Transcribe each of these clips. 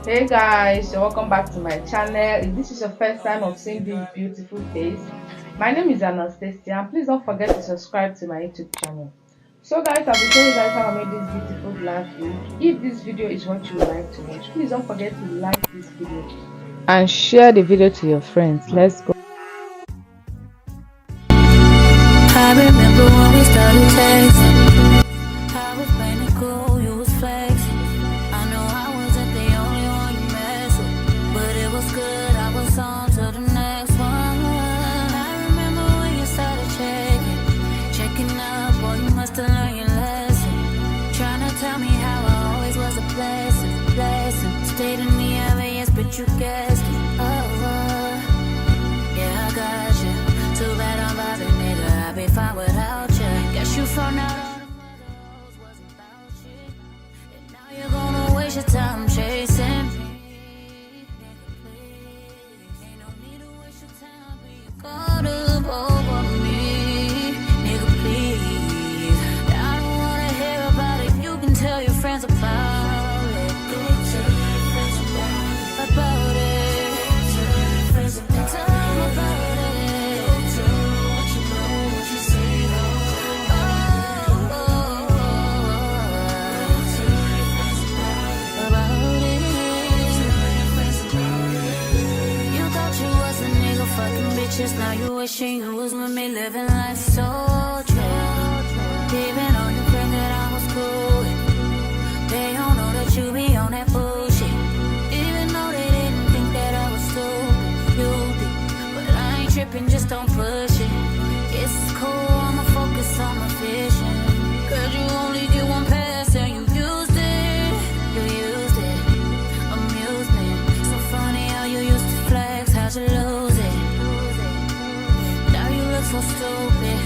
Hey guys, so welcome back to my channel. If this is your first time of seeing this beautiful face, my name is Anastasia, and please don't forget to subscribe to my YouTube channel. So guys, I'll be showing you guys how I made this beautiful glass wig. If this video is what you like to watch, please don't forget to like this video and share the video to your friends. Let's go. I remember when we started texting. I was playing it cool, you was flexing. I know I wasn't the only one you messed with, but it was good, I was on to the next one. I remember when you started checking up, boy, you must have learned your lesson. Trying to tell me how I always was a blessing. Stayed in the obvious, but you guessed it. Yeah, I got you. Too bad I'm vibing, nigga, I'd be fine without you. Guess you found out all them other hoes wasn't about you, and now you're gonna waste your time chasing me. Nigga, please, ain't no need to waste your time being caught up over me. Nigga, please, I don't wanna hear about it. You can tell your friends about it. Go tell your friends about it. Go tell your friends about it. Tell them about it. Now you wishing you was with me, living life so true. Even on your friend that I was cool with, they don't know that you be on that bullshit. Even though they didn't think that I was stupid, you did. But I ain't tripping, just don't push it. It's cool, I'ma focus on my vision. Cause you only get one pass and you used it. You used it, amusement. So funny how you used to flex, how'd you lose it? So stupid.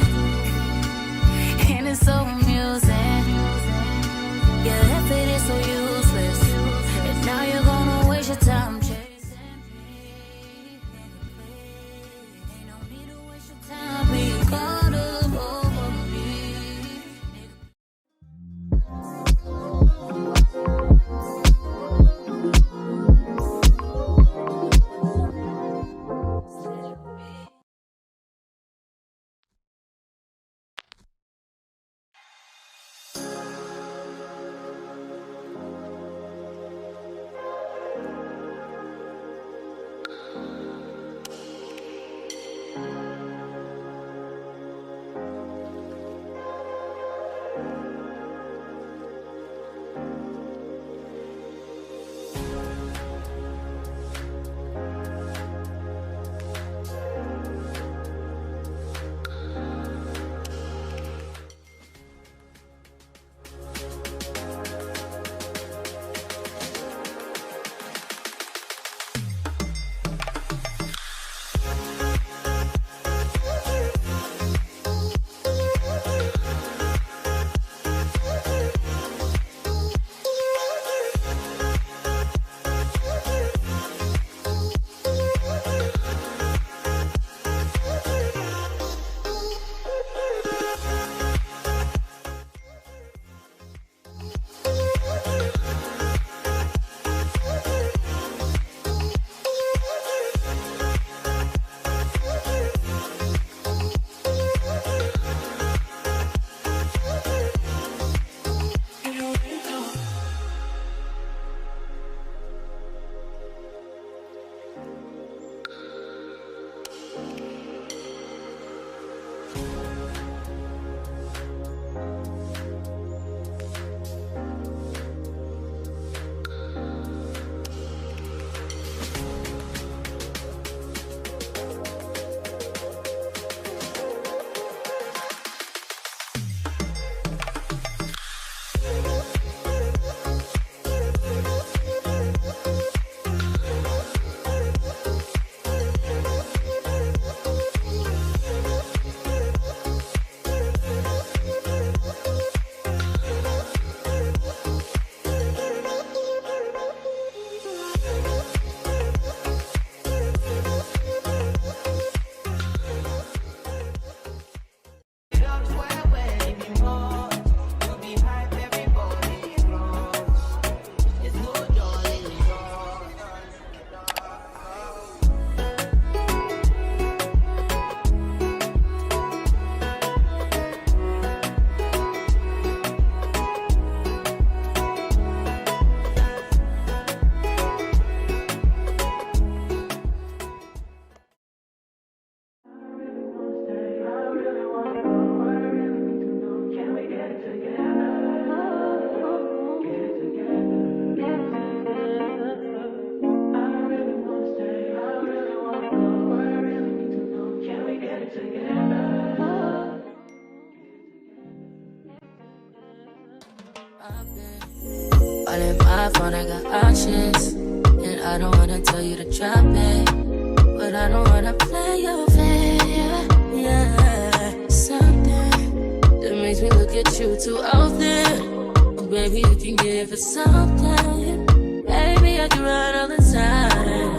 I got options. And I don't wanna tell you to drop it, but I don't wanna play your fair. Yeah, something that makes me look at you too often. Oh, baby, you can give it something. Baby, I can run all the time.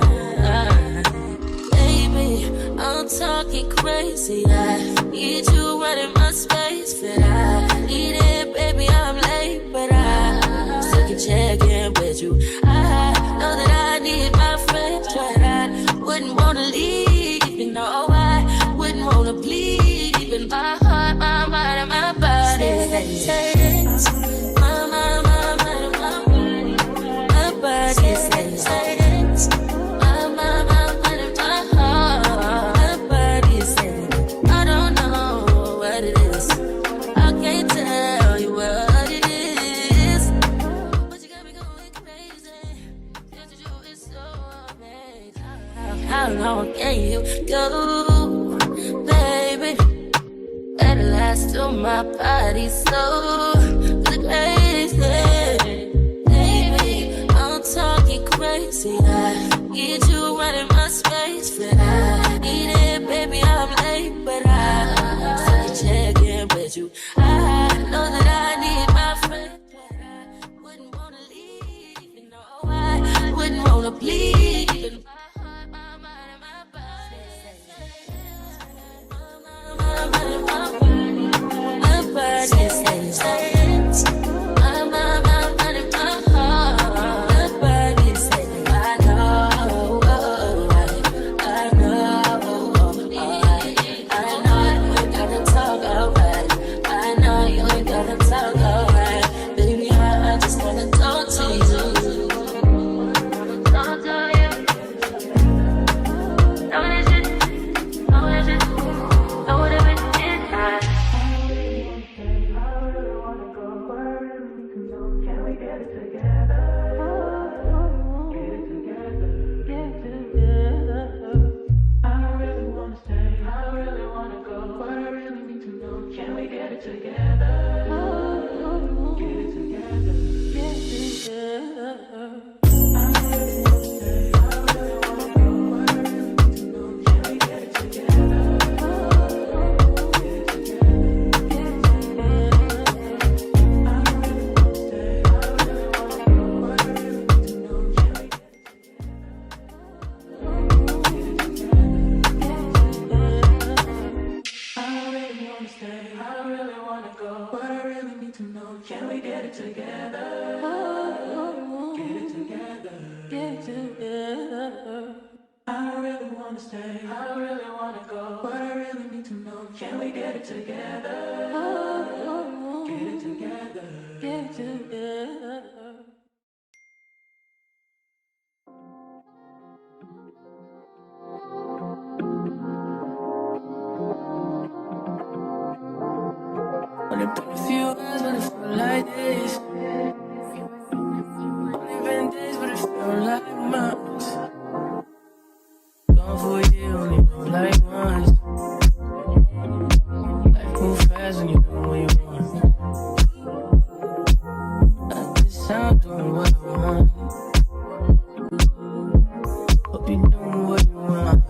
Baby, I'm talking crazy. I need you right in my space, but I need it, baby. I'm late, but I still can check in with you. I know that I need my friends, but I wouldn't wanna leave. You know, I wouldn't wanna bleed. Even my heart, my mind, and my body. Say it. My mind, my body. My body says it. My mind, and my heart. My body says it. I don't know what it is. I can't tell you what it is. But you got me going crazy. Just to do it so amazing. How long can you go, baby? At last till my body so crazy. Baby, I'm talking crazy. I need you right in my space, but I need it, baby. I'm late, but I still can check in with you. I know that I need my friend, but I wouldn't wanna leave. You know, I wouldn't wanna bleed. Even my heart, my mind, and my body. My body says it. My mind, and my heart. My body says I know. I know. You ain't gotta talk alright. I know you ain't gotta talk alright. Baby, I just wanna talk to you. Talk to you. Know this shit. Know this shit. Know what it is. Only been a few hours, but it feel like this. Only been days, but it feel like months. Gone for a year, only know like once. Life move fast when you do what you want. At this time, doing what I want. Hope you doing what you want.